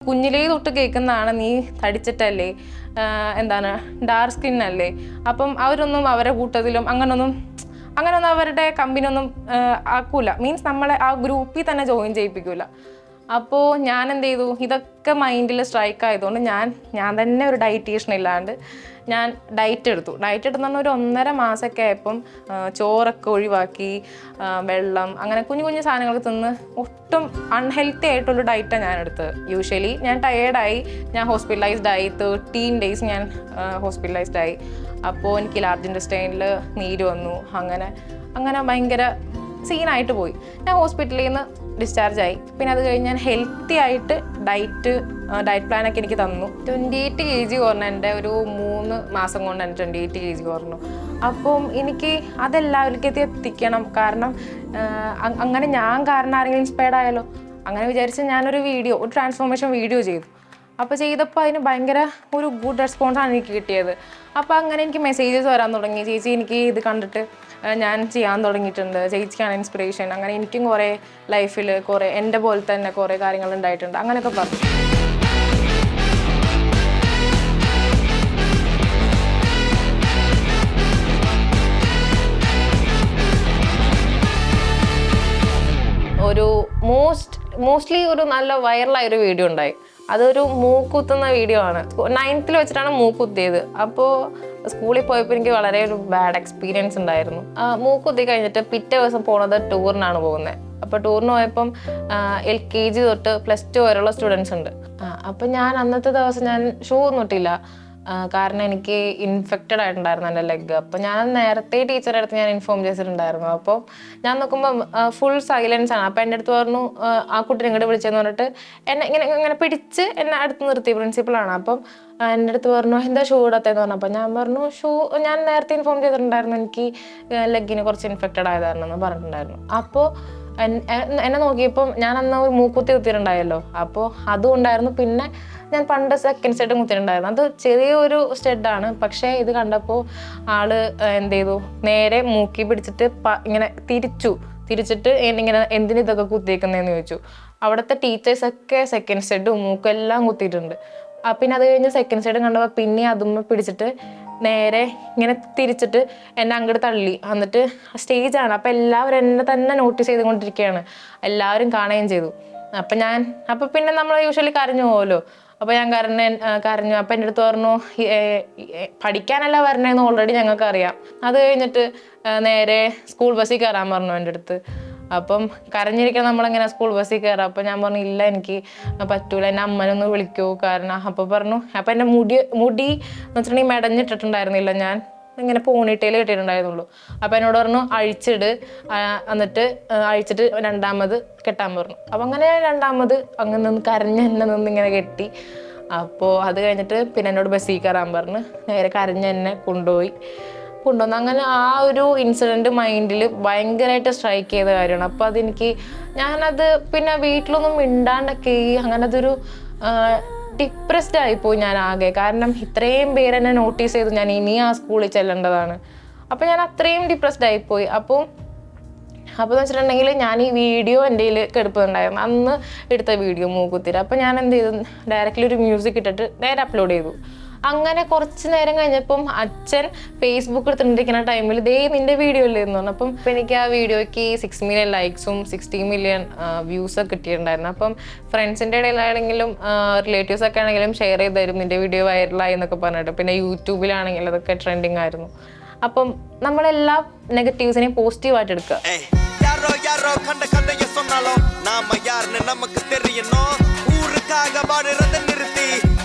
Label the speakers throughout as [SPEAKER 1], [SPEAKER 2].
[SPEAKER 1] കുഞ്ഞിലേ തൊട്ട് കേൾക്കുന്നതാണ് നീ തടിച്ചിട്ടല്ലേ, എന്താണ് ഡാർക്ക് സ്കിൻ അല്ലേ, അപ്പം അവരൊന്നും അവരുടെ കൂട്ടത്തിലും അങ്ങനൊന്നും അവരുടെ കമ്പനിയൊന്നും ആക്കൂല. മീൻസ് നമ്മളെ ആ ഗ്രൂപ്പിൽ തന്നെ ജോയിൻ ചെയ്യിപ്പിക്കൂല. അപ്പോൾ ഞാൻ എന്ത് ചെയ്തു, ഇതൊക്കെ മൈൻഡിൽ സ്ട്രൈക്ക് ആയതുകൊണ്ട് ഞാൻ തന്നെ ഒരു ഡയറ്റീഷ്യൻ ഇല്ലാണ്ട് ഞാൻ ഡയറ്റ് എടുത്തു പറഞ്ഞാൽ ഒരു 1.5 മാസമൊക്കെ ആയപ്പം ചോറൊക്കെ ഒഴിവാക്കി, വെള്ളം അങ്ങനെ കുഞ്ഞു കുഞ്ഞു സാധനങ്ങൾ തിന്ന് ഒട്ടും അൺഹെൽത്തി ആയിട്ടുള്ള ഡയറ്റാണ് ഞാൻ എടുത്തത്. യൂഷ്വലി ഞാൻ ടയേർഡായി, ഞാൻ ഹോസ്പിറ്റലൈസ്ഡ് ആയി, 13 days ഞാൻ ഹോസ്പിറ്റലൈസ്ഡ് ആയി. അപ്പോൾ എനിക്ക് ലാർജ് ഇൻറ്റസ്റ്റൈനിൽ നീര് വന്നു, അങ്ങനെ ഭയങ്കര സീനായിട്ട് പോയി. ഞാൻ ഹോസ്പിറ്റലിൽ നിന്ന് ഡിസ്ചാർജ് ആയി. പിന്നെ അത് കഴിഞ്ഞ് ഞാൻ ഹെൽത്തി ആയിട്ട് ഡയറ്റ് പ്ലാനൊക്കെ എനിക്ക് തന്നു. 28 kg കുറഞ്ഞു. എൻ്റെ ഒരു 3 മാസം കൊണ്ട് തന്നെ 28 kg കുറഞ്ഞു. അപ്പം എനിക്ക് അതെല്ലാവർക്കും എത്തിക്കണം. കാരണം അങ്ങനെ ഞാൻ കാരണം ആരെങ്കിലും ഇൻസ്പയർഡ് ആയാലോ, അങ്ങനെ വിചാരിച്ച് ഞാനൊരു ട്രാൻസ്ഫോർമേഷൻ വീഡിയോ ചെയ്തു. അപ്പോൾ ചെയ്തപ്പോൾ അതിന് ഭയങ്കര ഒരു ഗുഡ് റെസ്പോൺസാണ് എനിക്ക് കിട്ടിയത്. അപ്പോൾ അങ്ങനെ എനിക്ക് മെസ്സേജസ് വരാൻ തുടങ്ങി, ചേച്ചി എനിക്ക് ഇത് കണ്ടിട്ട് ഞാൻ ചെയ്യാൻ തുടങ്ങിയിട്ടുണ്ട്, ചേച്ചിക്കാണ് ഇൻസ്പിറേഷൻ. അങ്ങനെ എനിക്കും കുറേ ലൈഫിൽ എൻ്റെ പോലെ തന്നെ കുറേ കാര്യങ്ങൾ ഉണ്ടായിട്ടുണ്ട്, അങ്ങനെയൊക്കെ പറഞ്ഞു. ഒരു മോസ്റ്റ്ലി ഒരു നല്ല വൈറലായൊരു വീഡിയോ ഉണ്ടായി. അതൊരു മൂക്കുത്തുന്ന വീഡിയോ ആണ്. 9th വെച്ചിട്ടാണ് മൂക്കുത്തിയത്. അപ്പോൾ സ്കൂളിൽ പോയപ്പോൾ എനിക്ക് വളരെ ഒരു ബാഡ് എക്സ്പീരിയൻസ് ഉണ്ടായിരുന്നു. മൂക്കുത്തി കഴിഞ്ഞിട്ട് പിറ്റേ ദിവസം പോണത് ടൂറിനാണ് പോകുന്നത്. അപ്പോൾ ടൂറിന് പോയപ്പം LKG തൊട്ട് +2 വരെയുള്ള സ്റ്റുഡൻസ് ഉണ്ട്. അപ്പം ഞാൻ അന്നത്തെ ദിവസം ഞാൻ ഷൂ ഒന്നും ഇട്ടില്ല, കാരണം എനിക്ക് ഇൻഫെക്റ്റഡ് ആയിട്ടുണ്ടായിരുന്നു എൻ്റെ ലെഗ്. അപ്പോൾ ഞാൻ നേരത്തെ ടീച്ചറുടെ അടുത്ത് ഞാൻ ഇൻഫോം ചെയ്തിട്ടുണ്ടായിരുന്നു. അപ്പോൾ ഞാൻ നോക്കുമ്പോൾ ഫുൾ സൈലൻസ് ആണ്. അപ്പോൾ എൻ്റെ അടുത്ത് പറഞ്ഞു, ആ കുട്ടീനെ ഇങ്ങോട്ട് വിളിച്ചെന്ന് പറഞ്ഞിട്ട് എന്നെ ഇങ്ങനെ പിടിച്ച് എന്നെ അടുത്ത് നിർത്തി, പ്രിൻസിപ്പളാണ്. അപ്പം എൻ്റെ അടുത്ത് പറഞ്ഞു, എന്താ ഷൂ ഇടത്തേന്ന് പറഞ്ഞു. അപ്പോൾ ഞാൻ പറഞ്ഞു, ഞാൻ നേരത്തെ ഇൻഫോം ചെയ്തിട്ടുണ്ടായിരുന്നു, എനിക്ക് ലെഗിന് കുറച്ച് ഇൻഫെക്റ്റഡ് ആയതാണെന്ന് പറഞ്ഞിട്ടുണ്ടായിരുന്നു. അപ്പോൾ എന്നെ നോക്കിയപ്പം ഞാൻ അന്ന് ഒരു മൂക്കുത്തി കുത്തിയിട്ടുണ്ടായല്ലോ, അപ്പോൾ അതും ഉണ്ടായിരുന്നു. പിന്നെ ഞാൻ പണ്ട് സെക്കൻഡ് സ്റ്റെഡ് കുത്തിയിട്ടുണ്ടായിരുന്നു. അത് ചെറിയൊരു സ്റ്റെഡാണ്, പക്ഷേ ഇത് കണ്ടപ്പോൾ ആള് എന്ത് ചെയ്തു, നേരെ മൂക്കി പിടിച്ചിട്ട് ഇങ്ങനെ തിരിച്ചിട്ട് ഇങ്ങനെ എന്തിന് ഇതൊക്കെ കുത്തിയേക്കുന്നതെന്ന് ചോദിച്ചു. അവിടുത്തെ ടീച്ചേഴ്സൊക്കെ സെക്കൻഡ് സ്റ്റെഡും മൂക്കെല്ലാം കുത്തിയിട്ടുണ്ട്. പിന്നെ അത് കഴിഞ്ഞ് സെക്കൻഡ് സ്റ്റെഡ് കണ്ടപ്പോൾ പിന്നെ അതുമ്മ പിടിച്ചിട്ട് നേരെ ഇങ്ങനെ തിരിച്ചിട്ട് എന്നെ അങ്ങോട്ട് തള്ളി. എന്നിട്ട് സ്റ്റേജാണ്, അപ്പോൾ എല്ലാവരും എന്നെ തന്നെ നോട്ടീസ് ചെയ്തുകൊണ്ടിരിക്കുകയാണ്, എല്ലാവരും കാണുകയും ചെയ്തു. അപ്പം പിന്നെ നമ്മൾ യൂഷ്വലി കരഞ്ഞു പോകുമല്ലോ. അപ്പോൾ ഞാൻ കരഞ്ഞു. അപ്പം എൻ്റെ അടുത്ത് പറഞ്ഞു, പഠിക്കാനല്ല വരണേന്ന് ഓൾറെഡി ഞങ്ങൾക്ക് അറിയാം. അത് കഴിഞ്ഞിട്ട് നേരെ സ്കൂൾ ബസ്സിൽ കയറാൻ പറഞ്ഞു എൻ്റെ അടുത്ത്. അപ്പം കരഞ്ഞിരിക്കാൻ നമ്മളെങ്ങനെ സ്കൂൾ ബസ്സിൽ കയറാം. അപ്പം ഞാൻ പറഞ്ഞു, ഇല്ല എനിക്ക് പറ്റൂല, എൻ്റെ അമ്മനൊന്ന് വിളിക്കൂ. കാരണം അപ്പോൾ പറഞ്ഞു, അപ്പം എൻ്റെ മുടി എന്ന് വെച്ചിട്ടുണ്ടെങ്കിൽ മെടഞ്ഞിട്ടിട്ടുണ്ടായിരുന്നില്ല, ഞാൻ ഇങ്ങനെ പോണിട്ടേൽ കെട്ടിയിട്ടുണ്ടായിരുന്നുള്ളൂ. അപ്പം എന്നോട് പറഞ്ഞു, എന്നിട്ട് അഴിച്ചിട്ട് രണ്ടാമത് കെട്ടാൻ പറഞ്ഞു. അപ്പം അങ്ങനെ രണ്ടാമത് അങ്ങനെ നിന്ന് കരഞ്ഞ് എന്നെ ഇങ്ങനെ കെട്ടി. അപ്പോൾ അത് കഴിഞ്ഞിട്ട് പിന്നെ എന്നോട് ബസ്സിൽ കയറാൻ പറഞ്ഞ് നേരെ കരഞ്ഞ് എന്നെ കൊണ്ടുവന്ന്. അങ്ങനെ ആ ഒരു ഇൻസിഡൻറ്റ് മൈൻഡിൽ ഭയങ്കരമായിട്ട് സ്ട്രൈക്ക് ചെയ്ത കാര്യമാണ്. അപ്പോൾ ഞാനത് പിന്നെ വീട്ടിലൊന്നും മിണ്ടാണ്ടൊക്കെ അങ്ങനെ അതൊരു ഡിപ്രസ്ഡ് ആയിപ്പോയി ഞാൻ ആകെ. കാരണം ഇത്രയും പേര് എന്നെ നോട്ടീസ് ചെയ്തു, ഞാൻ ഇനി ആ സ്കൂളിൽ ചെല്ലേണ്ടതാണ്. അപ്പോൾ ഞാൻ അത്രയും ഡിപ്രസ്ഡ് ആയിപ്പോയി. അപ്പോൾ എന്ന് വെച്ചിട്ടുണ്ടെങ്കിൽ ഞാൻ ഈ വീഡിയോ എൻ്റെ കയ്യിൽ കിടപ്പുണ്ടായിരുന്നു, അന്ന് എടുത്ത വീഡിയോ മൂക്കുത്തിരി. അപ്പോൾ ഞാൻ എന്ത് ചെയ്തു, ഡയറക്റ്റ്ലി ഒരു മ്യൂസിക് ഇട്ടിട്ട് നേരെ അപ്ലോഡ് ചെയ്തു. അങ്ങനെ കുറച്ച് നേരം കഴിഞ്ഞപ്പം അച്ഛൻ ഫേസ്ബുക്ക് എടുത്തിട്ടിരിക്കുന്ന ടൈമിൽ നിന്റെ വീഡിയോ ഇല്ലെന്ന് പറഞ്ഞു. അപ്പം എനിക്ക് ആ വീഡിയോയ്ക്ക് 6 million ലൈക്സും 60 million വ്യൂസൊക്കെ കിട്ടിയിട്ടുണ്ടായിരുന്നു. അപ്പം ഫ്രണ്ട്സിൻ്റെ ഇടയിലാണെങ്കിലും റിലേറ്റീവ്സ് ഒക്കെ ആണെങ്കിലും ഷെയർ ചെയ്ത് തരും, നിന്റെ വീഡിയോ വൈറലായി എന്നൊക്കെ പറഞ്ഞിട്ട്. പിന്നെ യൂട്യൂബിലാണെങ്കിലും അതൊക്കെ ട്രെൻഡിങ് ആയിരുന്നു. അപ്പം നമ്മളെല്ലാ നെഗറ്റീവ്സിനെയും പോസിറ്റീവായിട്ട് എടുക്കുക.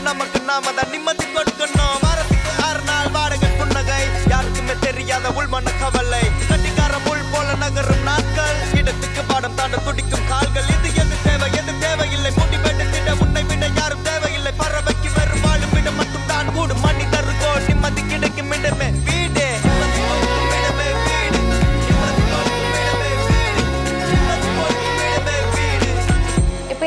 [SPEAKER 2] நமக்கு நாம தான் நிம்மதி கொடுக்கணும். வாரத்துக்கு 6 நாள் வாடகை புன்னகை, யாருக்குமே தெரியாத உள்மன கவலை, கட்டிக்கார முள் போல நகரும் நாட்கள், இடத்துக்கு பாடம் தாண்ட துடிக்கும் கால்கள். இது எது தேவையில்லை, முடி வெட்டுத்திட உன்னை விட யாரும் தேவையில்லை. பறவைக்கு வெறும் வாழும் விட மட்டும் தான் கூடும், மனிதருக்கோ நிம்மதி கிடைக்கும் இடமே வீடே.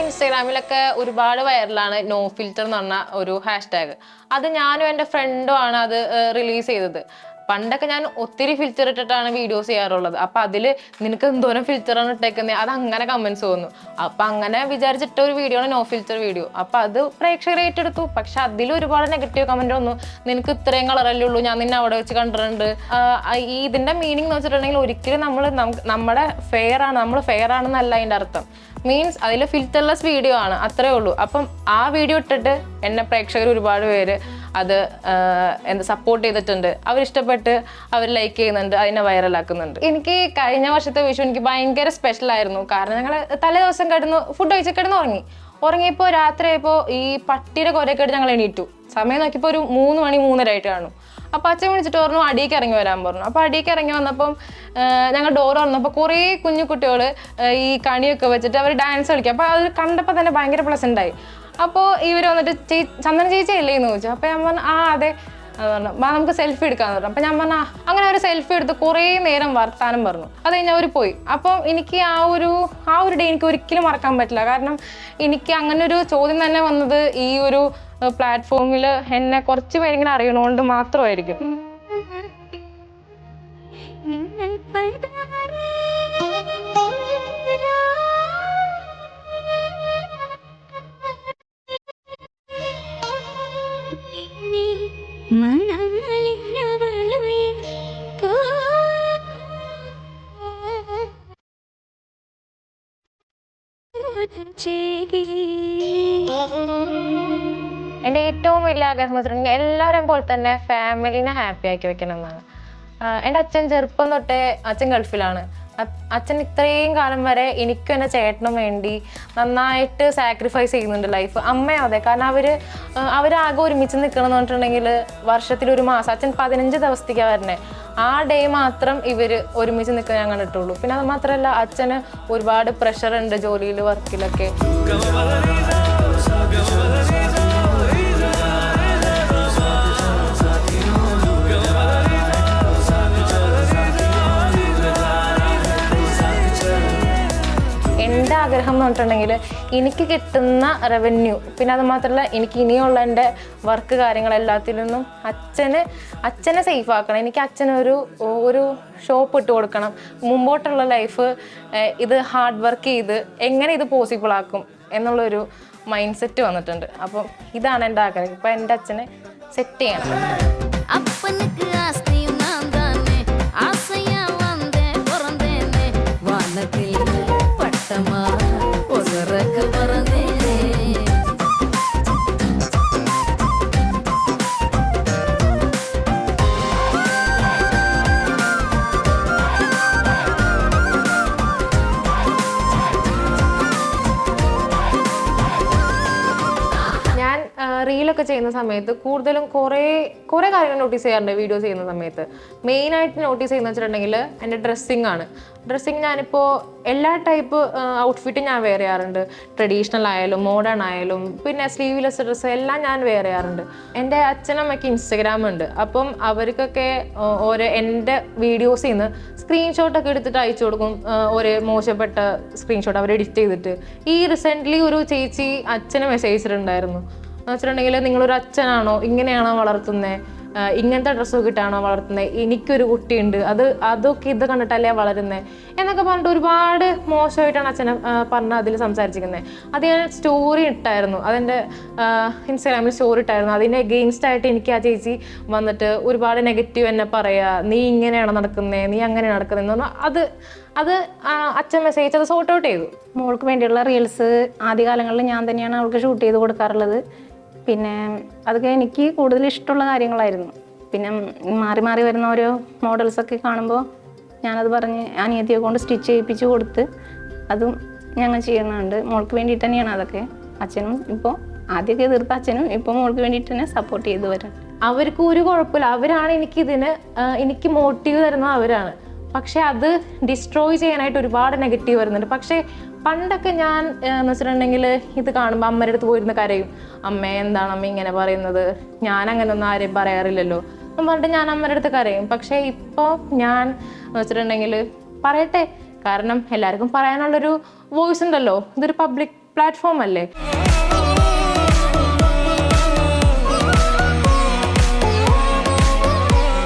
[SPEAKER 1] ഇൻസ്റ്റാഗ്രാമിലൊക്കെ ഒരുപാട് വൈറലാണ് നോ ഫിൽറ്റർ എന്ന് പറഞ്ഞ ഒരു #. അത് ഞാനും എൻ്റെ ഫ്രണ്ടും ആണ് അത് റിലീസ് ചെയ്തത്. പണ്ടൊക്കെ ഞാൻ ഒത്തിരി ഫിൽറ്റർ ഇട്ടിട്ടാണ് വീഡിയോസ് ചെയ്യാറുള്ളത്. അപ്പൊ അതില് നിനക്ക് എന്തോരം ഫിൽറ്ററാണ് ഇട്ടേക്കുന്നത്, അത് അങ്ങനെ കമന്റ്സ് തോന്നുന്നു. അപ്പൊ അങ്ങനെ വിചാരിച്ചിട്ട ഒരു വീഡിയോ ആണ് നോ ഫിൽറ്റർ വീഡിയോ. അപ്പൊ അത് പ്രേക്ഷകർ ഏറ്റെടുത്തു. പക്ഷെ അതിൽ ഒരുപാട് നെഗറ്റീവ് കമന്റ് വന്നു. നിനക്ക് ഇത്രയും കളറല്ലേ ഉള്ളൂ, ഞാൻ നിന്നെ അവിടെ വെച്ച് കണ്ടിട്ടുണ്ട്. ഈ ഇതിന്റെ മീനിങ് എന്ന് വെച്ചിട്ടുണ്ടെങ്കിൽ ഒരിക്കലും നമ്മുടെ നമ്മൾ ഫെയർ ആണെന്നല്ല അതിന്റെ അർത്ഥം. മീൻസ് അതിൽ ഫിൽറ്റർലെസ് വീഡിയോ ആണ്, അത്രേ ഉള്ളൂ. അപ്പം ആ വീഡിയോ ഇട്ടിട്ട് എന്നെ പ്രേക്ഷകർ ഒരുപാട് പേര് അത് സപ്പോർട്ട് ചെയ്തിട്ടുണ്ട്. അവരിഷ്ടപ്പെട്ട് അവർ ലൈക്ക് ചെയ്യുന്നുണ്ട്, അതിനെ വൈറലാക്കുന്നുണ്ട്. എനിക്ക് കഴിഞ്ഞ വർഷത്തെ വിഷു എനിക്ക് ഭയങ്കര സ്പെഷ്യൽ ആയിരുന്നു. കാരണം ഞങ്ങൾ തലേ ദിവസം ഫുഡ് കഴിച്ച് കിടന്ന് ഉറങ്ങിയപ്പോൾ രാത്രിയായപ്പോൾ ഈ പട്ടിയുടെ കുരയൊക്കെ ആയിട്ട് ഞങ്ങൾ എണീറ്റു. സമയം നോക്കിയപ്പോൾ ഒരു 3 മണി 3:30 ആയിട്ടാണ്. അപ്പോൾ അച്ഛൻ വിളിച്ചിട്ട് പറഞ്ഞു അടിയിലേക്ക് ഇറങ്ങി വരാൻ പറഞ്ഞു. അപ്പോൾ അടിയിലേക്ക് ഇറങ്ങി വന്നപ്പം ഞങ്ങൾ ഡോർ തുറന്നപ്പോൾ കുറേ കുഞ്ഞു കുട്ടികൾ ഈ കണിയൊക്കെ വെച്ചിട്ട് അവർ ഡാൻസ് കളിക്കുക. അപ്പോൾ അത് കണ്ടപ്പോൾ തന്നെ ഭയങ്കര പ്ലസൻ്റ് ആയി. അപ്പോൾ ഇവർ വന്നിട്ട് ചന്ദന ചേച്ചിയല്ലേ എന്ന് ചോദിച്ചു. അപ്പോൾ ഞാൻ പറഞ്ഞു അതെ പറഞ്ഞു. നമുക്ക് സെൽഫി എടുക്കാന്ന് പറഞ്ഞു. അപ്പം ഞാൻ പറഞ്ഞു അങ്ങനെ ഒരു സെൽഫി എടുത്ത് കുറേ നേരം വർത്താനം പറഞ്ഞു. അത് കഴിഞ്ഞ് അവർ പോയി. അപ്പം എനിക്ക് ആ ഒരു ഡേ എനിക്ക് ഒരിക്കലും മറക്കാൻ പറ്റില്ല. കാരണം എനിക്ക് അങ്ങനെ ഒരു ചോദ്യം തന്നെ വന്നത് ഈ ഒരു പ്ലാറ്റ്ഫോമിൽ എന്നെ കുറച്ച് പേരിങ്ങനെ അറിയണോണ്ട് മാത്രമായിരിക്കും. എൻ്റെ ഏറ്റവും വലിയ ആഗ്രഹം വെച്ചിട്ടുണ്ടെങ്കിൽ എല്ലാവരും പോലെ തന്നെ ഫാമിലിനെ ഹാപ്പി ആക്കി വെക്കണം എന്നാണ്. എൻ്റെ അച്ഛൻ ചെറുപ്പം തൊട്ടേ അച്ഛൻ ഗൾഫിലാണ്. അച്ഛൻ ഇത്രയും കാലം വരെ എനിക്കും എൻ്റെ ചേട്ടനും വേണ്ടി നന്നായിട്ട് സാക്രിഫൈസ് ചെയ്യുന്നുണ്ട് ലൈഫ്. അമ്മയും അതെ. കാരണം അവരാകെ ഒരുമിച്ച് നിൽക്കണം എന്ന് പറഞ്ഞിട്ടുണ്ടെങ്കിൽ വർഷത്തിലൊരു മാസം അച്ഛൻ 15 ദിവസത്തേക്കാണ് വരണേ. ആ ഡേ മാത്രം ഇവർ ഒരുമിച്ച് നിൽക്കാൻ ഞാൻ കണ്ടിട്ടുള്ളൂ. പിന്നെ അത് മാത്രമല്ല അച്ഛന് ഒരുപാട് പ്രഷറുണ്ട് ജോലിയിൽ, വർക്കിലൊക്കെ. എൻ്റെ ആഗ്രഹം എന്ന് പറഞ്ഞിട്ടുണ്ടെങ്കിൽ എനിക്ക് കിട്ടുന്ന റവന്യൂ, പിന്നെ അത് മാത്രമല്ല എനിക്ക് ഇനിയുള്ള എൻ്റെ വർക്ക് കാര്യങ്ങളെല്ലാത്തിൽ നിന്നും അച്ഛനെ സേഫ് ആക്കണം. എനിക്ക് അച്ഛനൊരു ഷോപ്പ് ഇട്ട് കൊടുക്കണം. മുമ്പോട്ടുള്ള ലൈഫ് ഇത് ഹാർഡ് വർക്ക് ചെയ്ത് എങ്ങനെ ഇത് പോസിബിൾ ആക്കും എന്നുള്ളൊരു മൈൻഡ് സെറ്റ് വന്നിട്ടുണ്ട്. അപ്പം ഇതാണ് എൻ്റെ ആഗ്രഹം. ഇപ്പം എൻ്റെ അച്ഛനെ സെറ്റ് ചെയ്യണം. റീലൊക്കെ ചെയ്യുന്ന സമയത്ത് കൂടുതലും കുറേ കാര്യങ്ങൾ നോട്ടീസ് ചെയ്യാറുണ്ട്. വീഡിയോ ചെയ്യുന്ന സമയത്ത് മെയിനായിട്ട് നോട്ടീസ് ചെയ്യുന്ന വെച്ചിട്ടുണ്ടെങ്കിൽ എൻ്റെ ഡ്രസ്സിങ് ആണ്. ഡ്രസ്സിങ് ഞാനിപ്പോൾ എല്ലാ ടൈപ്പ് ഔട്ട്ഫിറ്റും ഞാൻ വെയർ ചെയ്യാറുണ്ട്. ട്രഡീഷണൽ ആയാലും മോഡേൺ ആയാലും പിന്നെ സ്ലീവ്ലെസ് ഡ്രസ്സ് എല്ലാം ഞാൻ വെയർ ചെയ്യാറുണ്ട്. എൻ്റെ അച്ഛനമ്മയ്ക്ക് ഇൻസ്റ്റഗ്രാം ഉണ്ട്. അപ്പം അവർക്കൊക്കെ എൻ്റെ വീഡിയോസിൽ നിന്ന് സ്ക്രീൻഷോട്ടൊക്കെ എടുത്തിട്ട് അയച്ചു കൊടുക്കും. ഒരു മോശപ്പെട്ട സ്ക്രീൻഷോട്ട് അവർ എഡിറ്റ് ചെയ്തിട്ട്. ഈ റീസെൻ്റ്ലി ഒരു ചേച്ചി അച്ഛനെ മെസ്സേജ് ചെയ്തിട്ടുണ്ടായിരുന്നു. എന്ന് വെച്ചിട്ടുണ്ടെങ്കിൽ നിങ്ങളൊരു അച്ഛനാണോ, ഇങ്ങനെയാണോ വളർത്തുന്നത്, ഇങ്ങനത്തെ ഡ്രസ്സൊക്കെ ഇട്ടാണോ വളർത്തുന്നത്, എനിക്കൊരു കുട്ടിയുണ്ട്, അതൊക്കെ ഇത് കണ്ടിട്ടല്ലേ വളരുന്നത് എന്നൊക്കെ പറഞ്ഞിട്ട് ഒരുപാട് മോശമായിട്ടാണ് അച്ഛനെ പറഞ്ഞ് അതിൽ സംസാരിച്ചിരിക്കുന്നത്. അത് ഞാൻ സ്റ്റോറി ഇട്ടായിരുന്നു, അതെൻ്റെ ഇൻസ്റ്റാഗ്രാമിൽ സ്റ്റോറി ഇട്ടായിരുന്നു. അതിൻ്റെ എഗെയിൻസ്റ്റ് ആയിട്ട് എനിക്ക് ആ ചേച്ചി വന്നിട്ട് ഒരുപാട് നെഗറ്റീവ് എന്നെ പറയുക, നീ ഇങ്ങനെയാണ് നടക്കുന്നത്, നീ അങ്ങനെ നടക്കുന്നതെന്ന് പറഞ്ഞാൽ അത് അച്ഛൻ മെസ്സേജ് അത് സോർട്ട് ഔട്ട് ചെയ്തു.
[SPEAKER 3] മോൾക്ക് വേണ്ടിയുള്ള റീൽസ് ആദ്യകാലങ്ങളിൽ ഞാൻ തന്നെയാണ് അവൾക്ക് ഷൂട്ട് ചെയ്ത് കൊടുക്കാറുള്ളത്. പിന്നെ അതൊക്കെ എനിക്ക് കൂടുതൽ ഇഷ്ടമുള്ള കാര്യങ്ങളായിരുന്നു. പിന്നെ മാറി മാറി വരുന്ന ഓരോ മോഡൽസൊക്കെ കാണുമ്പോൾ ഞാനത് പറഞ്ഞ് അനിയത്തിയെ കൊണ്ട് സ്റ്റിച്ച് ചെയ്യിപ്പിച്ച് കൊടുത്ത് അതും ഞങ്ങൾ ചെയ്യുന്നുണ്ട്. മോൾക്ക് വേണ്ടിയിട്ട് തന്നെയാണ് അതൊക്കെ. അച്ഛനും ഇപ്പോൾ ആദ്യമൊക്കെ എതിർത്ത അച്ഛനും ഇപ്പോൾ മോൾക്ക് വേണ്ടിയിട്ട് തന്നെ സപ്പോർട്ട് ചെയ്ത് വരാൻ.
[SPEAKER 1] അവർക്ക് ഒരു കുഴപ്പമില്ല. അവരാണ് എനിക്ക് മോട്ടീവ് തരുന്നത് അവരാണ്. പക്ഷെ അത് ഡിസ്ട്രോയ് ചെയ്യാനായിട്ട് ഒരുപാട് നെഗറ്റീവ് വരുന്നുണ്ട്. പക്ഷേ പണ്ടൊക്കെ ഞാൻ എന്ന് വെച്ചിട്ടുണ്ടെങ്കിൽ ഇത് കാണുമ്പോൾ അമ്മയുടെ അടുത്ത് പോയിരുന്ന കരയും. അമ്മ എന്താണ് അമ്മ ഇങ്ങനെ പറയുന്നത്, ഞാൻ അങ്ങനെ ഒന്നും ആരെയും പറയാറില്ലല്ലോ എന്ന് പറഞ്ഞിട്ട് ഞാൻ അമ്മയുടെ അടുത്ത് കരയും. പക്ഷേ ഇപ്പോൾ ഞാൻ എന്ന് വെച്ചിട്ടുണ്ടെങ്കിൽ പറയട്ടെ, കാരണം എല്ലാവർക്കും പറയാനുള്ളൊരു വോയിസ് ഉണ്ടല്ലോ. ഇതൊരു പബ്ലിക് പ്ലാറ്റ്ഫോം അല്ലേ.